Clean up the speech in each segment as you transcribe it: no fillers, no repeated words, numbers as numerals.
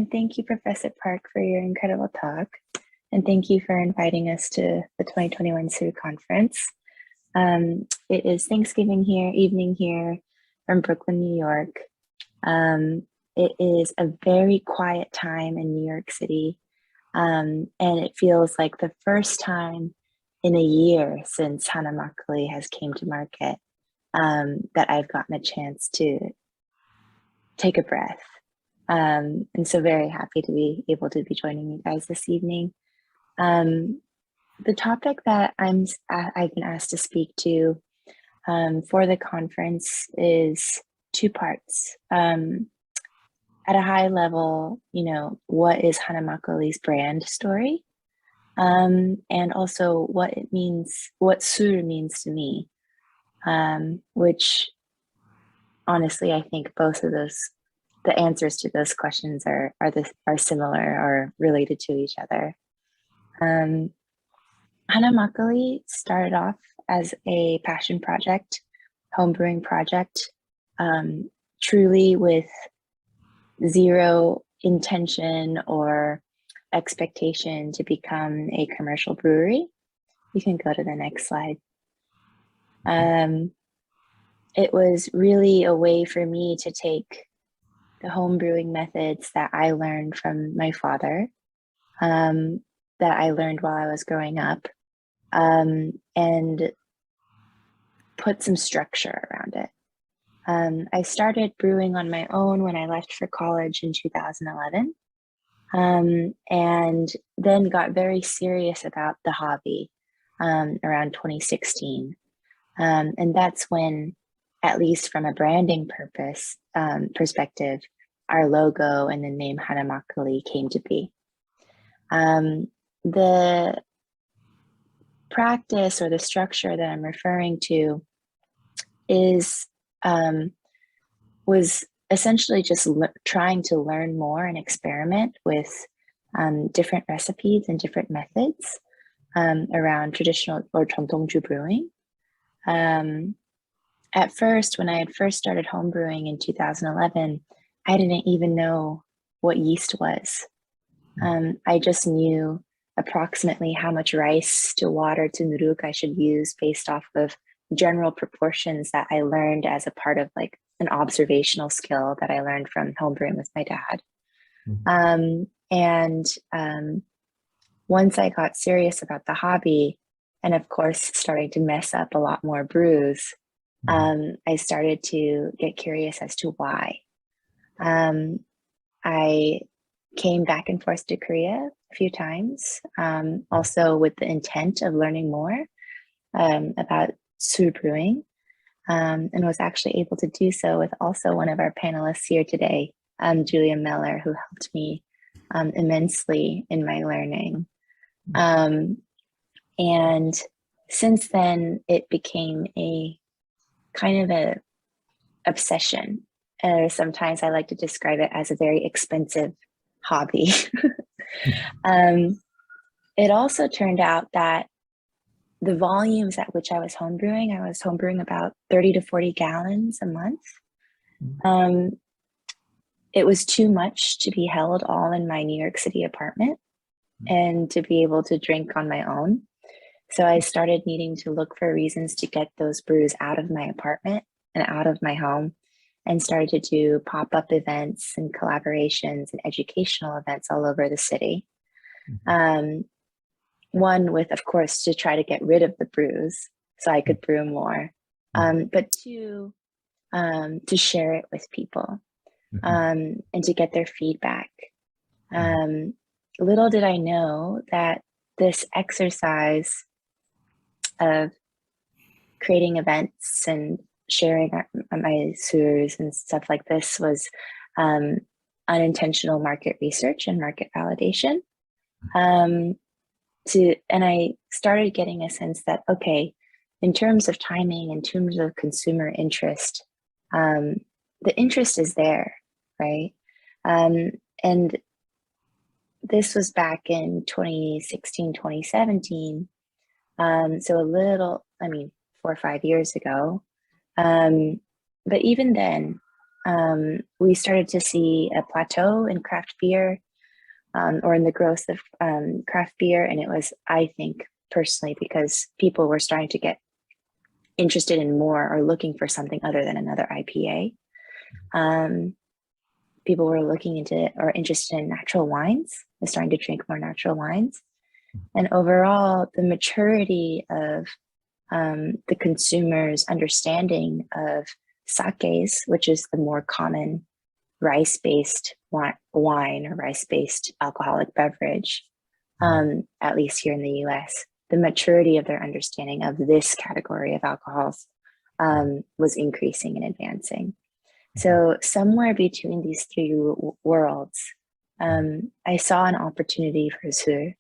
and thank you, Professor Park, for your incredible talk. And thank you for inviting us to the 2021 Suul conference. It is Thanksgiving evening here from Brooklyn, New York. It is a very quiet time in New York City. And it feels like the first time in a year since Hana Makgeolli has came to market that I've gotten a chance to take a breath. And so very happy to be able to be joining you guys this evening. The topic that I've been asked to speak to for the conference is two parts. At a high level, what is Hana Makgeolli's brand story? And also what Suul means to me, which honestly, I think both of those, the answers to those questions are similar or related to each other. Hana Makgeolli started off as a passion project, homebrewing project, truly with zero intention or expectation to become a commercial brewery. You can go to the next slide. It was really a way for me to take the home brewing methods that I learned from my father, that I learned while I was growing up, and put some structure around it. I started brewing on my own when I left for college in 2011, and then got very serious about the hobby around 2016. And that's when, at least from a branding perspective, our logo and the name Hana Makgeolli came to be. The practice or the structure that I'm referring to was essentially just trying to learn more and experiment with different recipes and different methods around traditional or 전통주 brewing. At first, when I had first started home brewing in 2011, I didn't even know what yeast was. I just knew approximately how much rice to water to nuruk I should use based off of general proportions that I learned as a part of like an observational skill that I learned from homebrewing with my dad. Once I got serious about the hobby, and of course starting to mess up a lot more brews, I started to get curious as to why. I came back and forth to Korea a few times, also with the intent of learning more about Suul brewing, and was actually able to do so with also one of our panelists here today, Julia Meller, who helped me immensely in my learning. And since then, it became a kind of a obsession. Sometimes I like to describe it as a very expensive hobby. It also turned out that the volumes at which I was homebrewing about 30 to 40 gallons a month. It was too much to be held all in my New York City apartment and to be able to drink on my own. So I started needing to look for reasons to get those brews out of my apartment and out of my home, and started to do pop-up events and collaborations and educational events all over the city. One with, of course, to try to get rid of the brews so I could brew more, but two, to share it with people and to get their feedback. Little did I know that this exercise of creating events and sharing my Suurs and stuff like this was unintentional market research and market validation. And I started getting a sense that, okay, in terms of timing, in terms of consumer interest, the interest is there, right? And this was back in 2016, 2017. So a little, 4 or 5 years ago. But even then, we started to see a plateau in craft beer, or in the growth of craft beer. And it was, I think, personally, because people were starting to get interested in more or looking for something other than another IPA. People were looking into or interested in natural wines. They're starting to drink more natural wines. And overall, the maturity of the consumer's understanding of sakes, which is the more common rice-based wine or rice-based alcoholic beverage, at least here in the US, the maturity of their understanding of this category of alcohols was increasing and advancing. So somewhere between these three worlds, I saw an opportunity for Suul.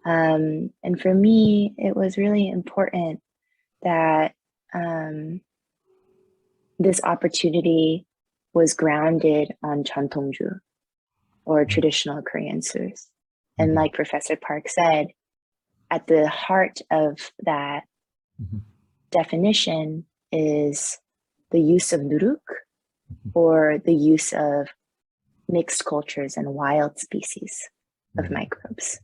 And for me, it was really important that this opportunity was grounded on 전통주, or traditional Korean Suul. And like Professor Park said, at the heart of that definition is the use of nuruk, or the use of mixed cultures and wild species of microbes.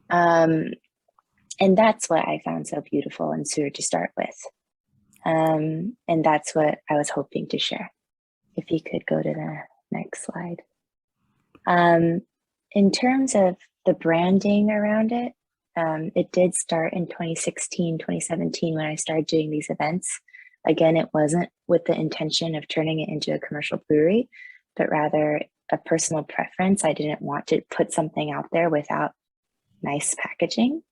And that's what I found so beautiful in Suul to start with. And that's what I was hoping to share. If you could go to the next slide. In terms of the branding around it, it did start in 2016, 2017 when I started doing these events. Again, it wasn't with the intention of turning it into a commercial brewery, but rather a personal preference. I didn't want to put something out there without nice packaging.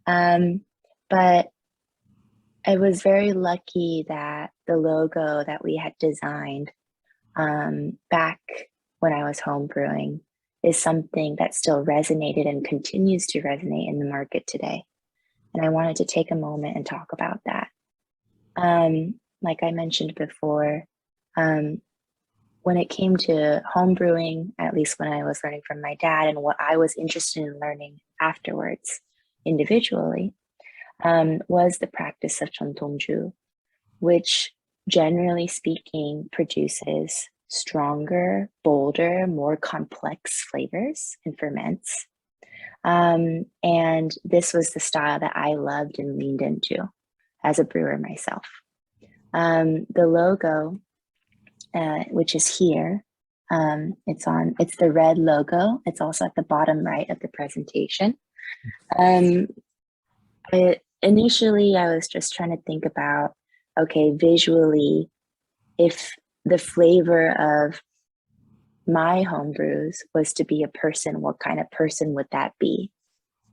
But I was very lucky that the logo that we had designed back when I was homebrewing is something that still resonated and continues to resonate in the market today. And I wanted to take a moment and talk about that. Like I mentioned before, when it came to homebrewing, at least when I was learning from my dad and what I was interested in learning afterwards individually, was the practice of 전통주, which generally speaking produces stronger, bolder, more complex flavors and ferments. And this was the style that I loved and leaned into as a brewer myself. The logo, which is here, it's the red logo. It's also at the bottom right of the presentation. Initially, I was just trying to think about, okay, visually, if the flavor of my homebrews was to be a person, what kind of person would that be?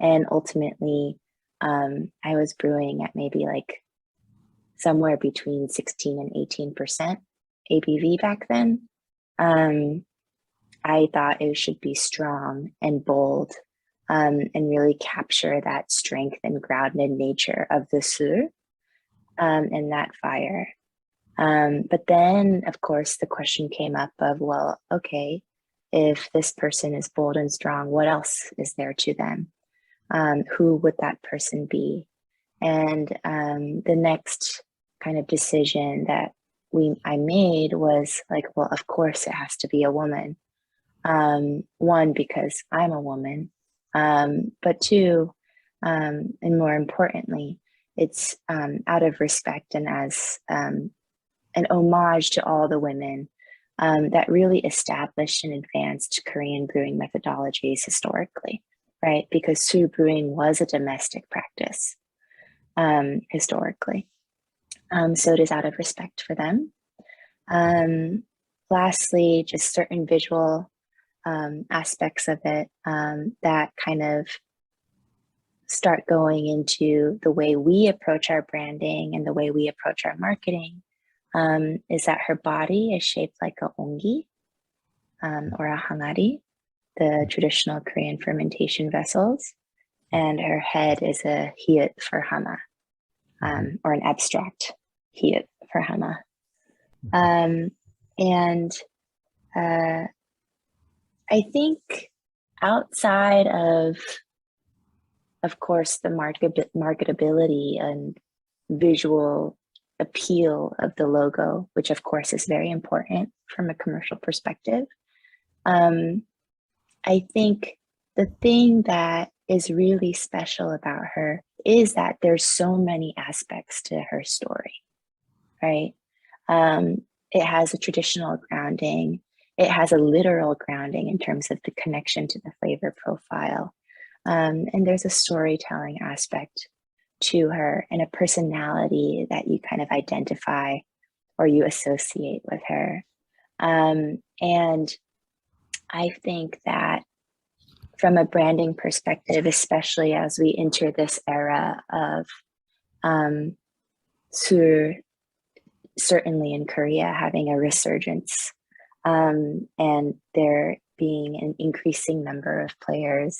And ultimately, I was brewing at maybe like somewhere between 16 and 18% ABV back then. I thought it should be strong and bold, and really capture that strength and grounded nature of the Suul, and that fire. But then, of course, the question came up of, well, okay, if this person is bold and strong, what else is there to them? Who would that person be? And the next kind of decision that I made was like, well, of course it has to be a woman. One, because I'm a woman, but two, and more importantly, it's out of respect and as an homage to all the women that really established and advanced Korean brewing methodologies historically, right? Because Suul brewing was a domestic practice historically. So it is out of respect for them. Lastly, just certain visual aspects of it that kind of start going into the way we approach our branding and the way we approach our marketing, is that her body is shaped like a ongi, or a hangari, the traditional Korean fermentation vessels, and her head is a hiut for Hana, or an abstract hiut for Hana. And I think outside of course, the marketability and visual appeal of the logo, which of course is very important from a commercial perspective. I think the thing that is really special about her is that there's so many aspects to her story, right? It has a traditional grounding. It has a literal grounding in terms of the connection to the flavor profile. And there's a storytelling aspect to her and a personality that you kind of identify or you associate with her. And I think that from a branding perspective, especially as we enter this era of Suul, certainly in Korea, having a resurgence, and there being an increasing number of players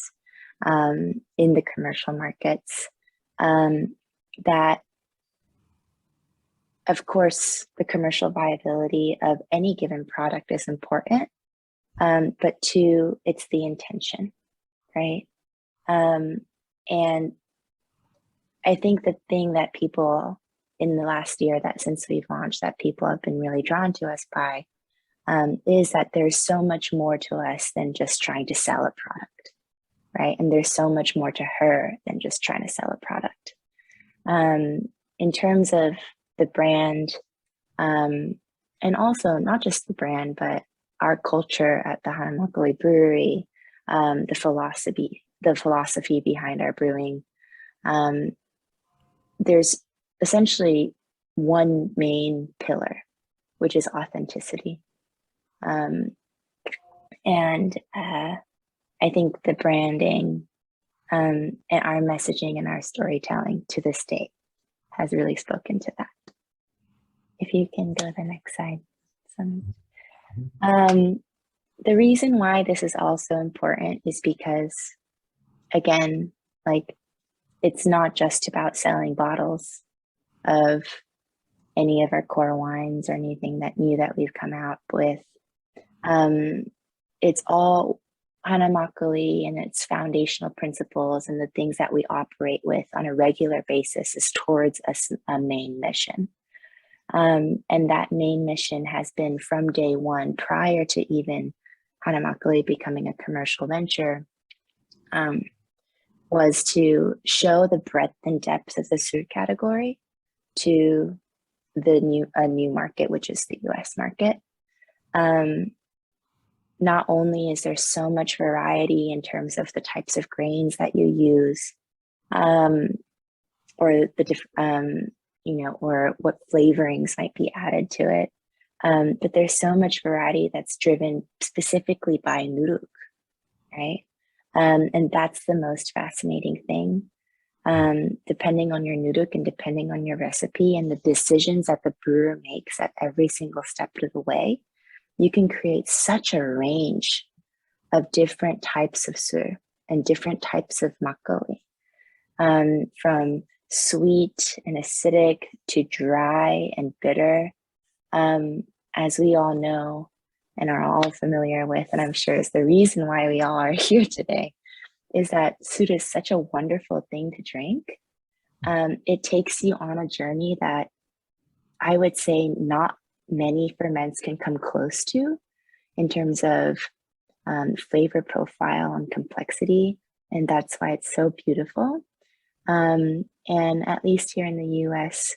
in the commercial markets, that of course the commercial viability of any given product is important, but two, it's the intention, right? And I think the thing that people in the last year, that since we've launched, that people have been really drawn to us by, is that there's so much more to us than just trying to sell a product, right? And there's so much more to her than just trying to sell a product. In terms of the brand, and also not just the brand, but our culture at the Hana Makgeolli Brewery, the philosophy behind our brewing, there's essentially one main pillar, which is authenticity. And I think the branding and our messaging and our storytelling to this date has really spoken to that. If you can go to the next slide. The reason why this is also important is because, again, like, it's not just about selling bottles of any of our core wines or anything that new that we've come out with. It's all Hana Makgeolli and its foundational principles and the things that we operate with on a regular basis is towards a main mission. And that main mission has been from day one, prior to even Hana Makgeolli becoming a commercial venture, was to show the breadth and depth of the Suul category to a new market, which is the US market. Not only is there so much variety in terms of the types of grains that you use, or the or what flavorings might be added to it, but there's so much variety that's driven specifically by nuruk, right? And that's the most fascinating thing. Depending on your nuruk and depending on your recipe and the decisions that the brewer makes at every single step of the way, you can create such a range of different types of Suul and different types of makgeolli, from sweet and acidic to dry and bitter. As we all know and are all familiar with, and I'm sure is the reason why we all are here today, is that Suul is such a wonderful thing to drink. It takes you on a journey that I would say not many ferments can come close to in terms of flavor profile and complexity. And that's why it's so beautiful. And at least here in the US,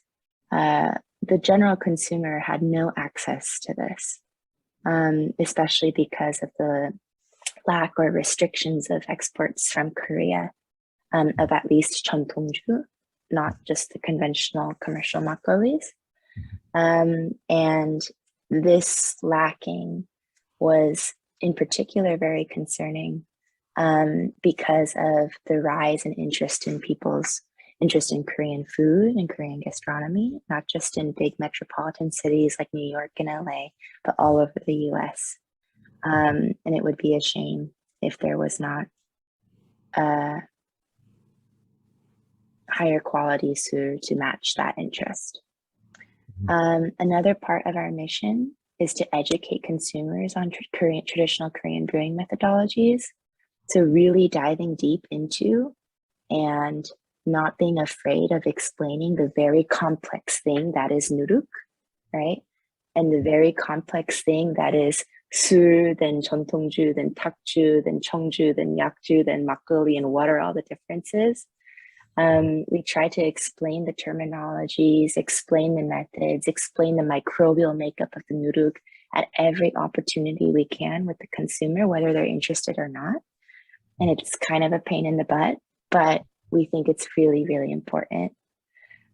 the general consumer had no access to this, especially because of the lack or restrictions of exports from Korea, of at least 전통주, not just the conventional commercial makgeollis. And this lacking was in particular very concerning, because of the rise in interest in people's interest in Korean food and Korean gastronomy, not just in big metropolitan cities like New York and LA, but all over the US. And it would be a shame if there was not higher quality Suul to match that interest. Another part of our mission is to educate consumers on traditional Korean brewing methodologies. So really diving deep into and not being afraid of explaining the very complex thing that is nuruk, right? And the very complex thing that is 술, then 전통주, then 탁주, then 청주, then 약주, then Makgeolli, and what are all the differences? We try to explain the terminologies, explain the methods, explain the microbial makeup of the nuruk at every opportunity we can with the consumer, whether they're interested or not. And it's kind of a pain in the butt, but we think it's really, really important.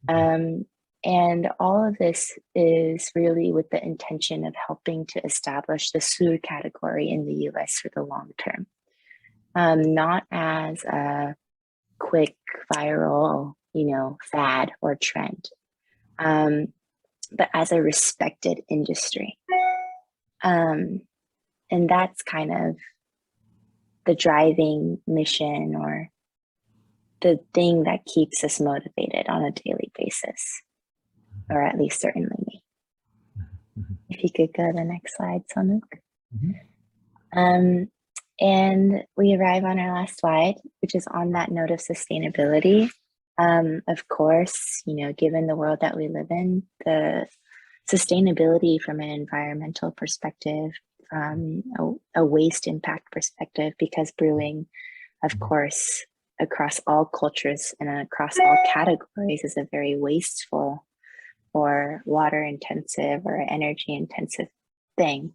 And all of this is really with the intention of helping to establish the Suul category in the US for the long term. Not as a quick viral, fad or trend, but as a respected industry. And that's kind of the driving mission or the thing that keeps us motivated on a daily basis, or at least certainly me. If you could go to the next slide, Sonuk. And we arrive on our last slide, which is on that note of sustainability. Of course, given the world that we live in, the sustainability from an environmental perspective, from a waste impact perspective, because brewing, of course, across all cultures and across all categories is a very wasteful or water intensive or energy intensive thing.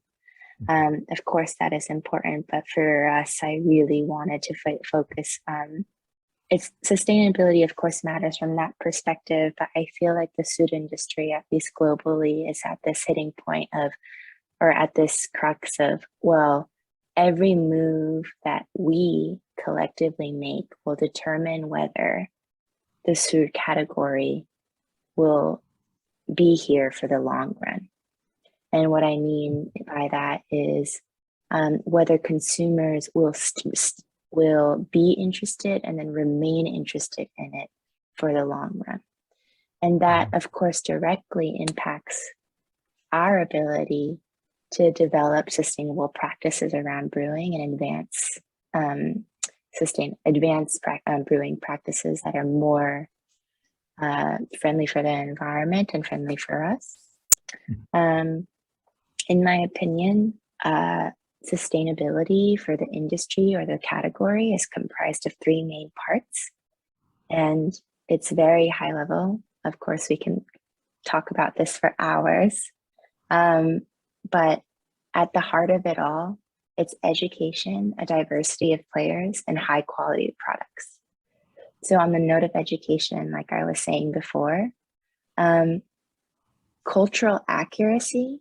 Of course, that is important, but for us, I really wanted to focus on its sustainability, of course, matters from that perspective, but I feel like the food industry, at least globally, is at this hitting point of, or at this crux of, well, every move that we collectively make will determine whether the food category will be here for the long run. And what I mean by that is whether consumers will be interested and then remain interested in it for the long run. And that, of course, directly impacts our ability to develop sustainable practices around brewing and advanced brewing practices that are more friendly for the environment and friendly for us. In my opinion, sustainability for the industry or the category is comprised of three main parts, and it's very high level. Of course, we can talk about this for hours, but at the heart of it all, it's education, a diversity of players, and high quality products. So on the note of education, like I was saying before, cultural accuracy,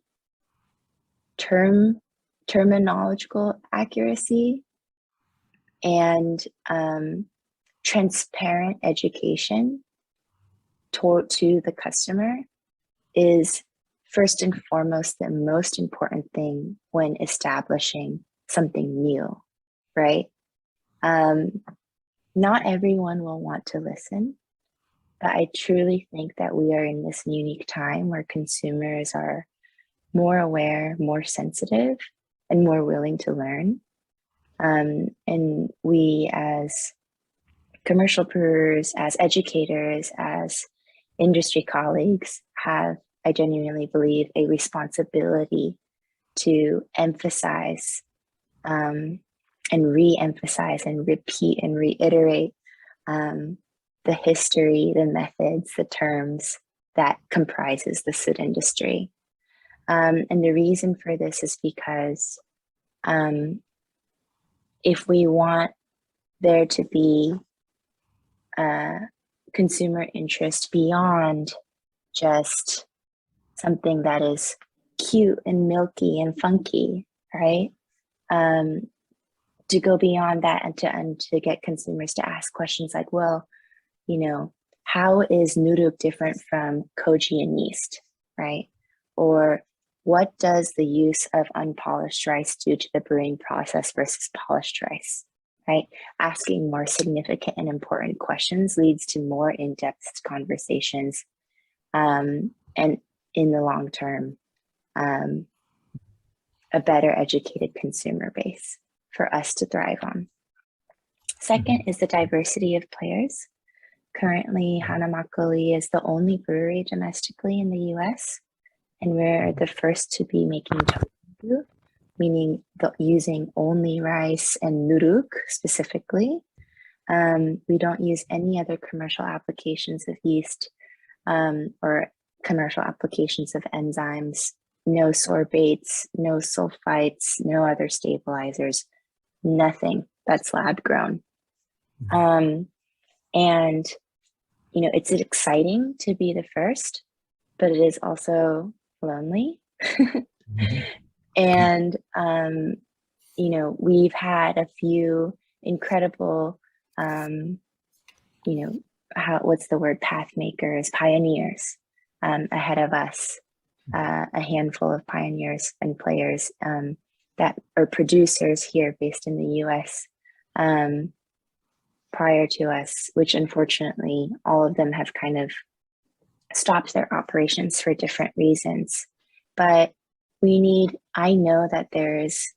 terminological accuracy, and transparent education to the customer is first and foremost the most important thing when establishing something new, right? Not everyone will want to listen, but I truly think that we are in this unique time where consumers are more aware, more sensitive, and more willing to learn. And we as commercial brewers, as educators, as industry colleagues have, I genuinely believe, a responsibility to emphasize and re-emphasize and repeat and reiterate the history, the methods, the terms that comprises the food industry. And the reason for this is because if we want there to be consumer interest beyond just something that is cute and milky and funky, right? To go beyond that and to get consumers to ask questions like, well, how is nuruk different from koji and yeast, right? Or what does the use of unpolished rice do to the brewing process versus polished rice, right? Asking more significant and important questions leads to more in-depth conversations, and in the long term, a better educated consumer base for us to thrive on. Second is the diversity of players. Currently, Hana Makgeolli is the only brewery domestically in the US, and we're the first to be making tofu, meaning using only rice and nuruk specifically. We don't use any other commercial applications of yeast or commercial applications of enzymes, no sorbates, no sulfites, no other stabilizers, nothing that's lab grown. And, you know, it's exciting to be the first, but it is also lonely. And, you know, we've had a few incredible, you know, what's the word, path makers, pioneers ahead of us, a handful of pioneers and players that are producers here based in the US prior to us, which unfortunately all of them have kind of stopped their operations for different reasons. But I know that there is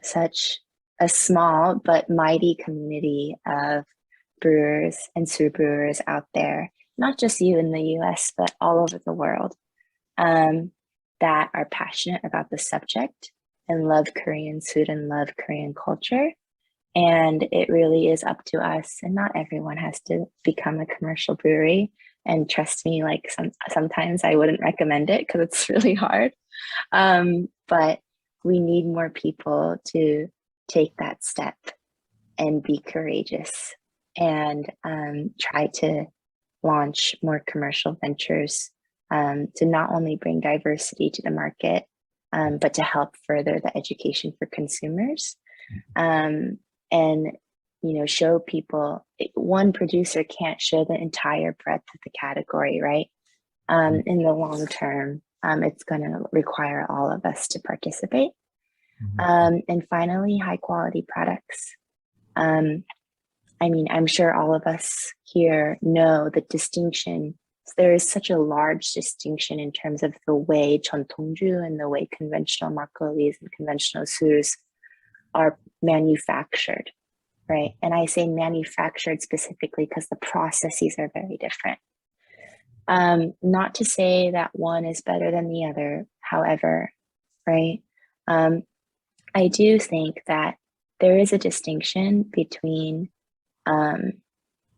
such a small but mighty community of brewers and Suul brewers out there, not just you in the US, but all over the world, that are passionate about the subject and love Korean food and love Korean culture. And it really is up to us, and not everyone has to become a commercial brewery. And trust me, like sometimes I wouldn't recommend it because it's really hard. But we need more people to take that step and be courageous and try to launch more commercial ventures to not only bring diversity to the market, but to help further the education for consumers. And, you know, show people, one producer can't show the entire breadth of the category, right? In the long term, it's going to require all of us to participate. And finally, high quality products. I mean, I'm sure all of us here know the distinction. There is such a large distinction in terms of the way 전통주 and the way conventional makgeollis and conventional Suuls are manufactured, right? And I say manufactured specifically because the processes are very different. Not to say that one is better than the other, however, right? I do think that there is a distinction between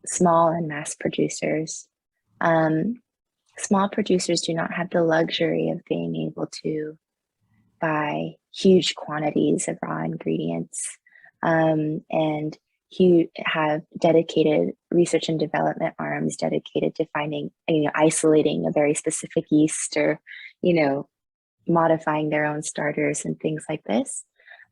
small and mass producers. Small producers do not have the luxury of being able to buy huge quantities of raw ingredients and have dedicated research and development arms dedicated to finding, you know, isolating a very specific yeast or, you know, modifying their own starters and things like this.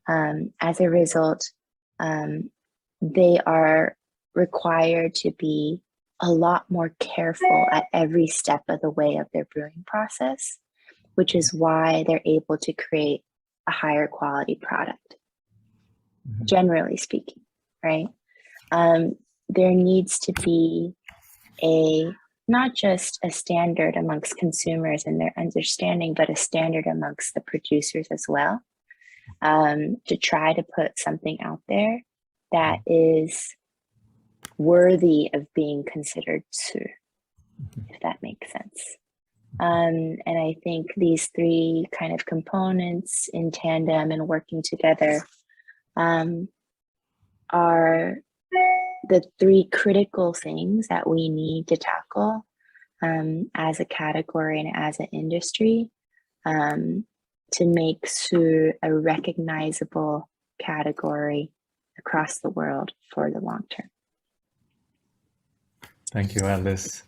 As a result, they are required to be a lot more careful at every step of the way of their brewing process, which is why they're able to create a higher quality product, generally speaking, right? There needs to be not just a standard amongst consumers and their understanding, but a standard amongst the producers as well, to try to put something out there that is worthy of being considered Suul, if that makes sense. And I think these three kind of components in tandem and working together are the three critical things that we need to tackle as a category and as an industry to make Suul a recognizable category across the world for the long term. Thank you, Alice.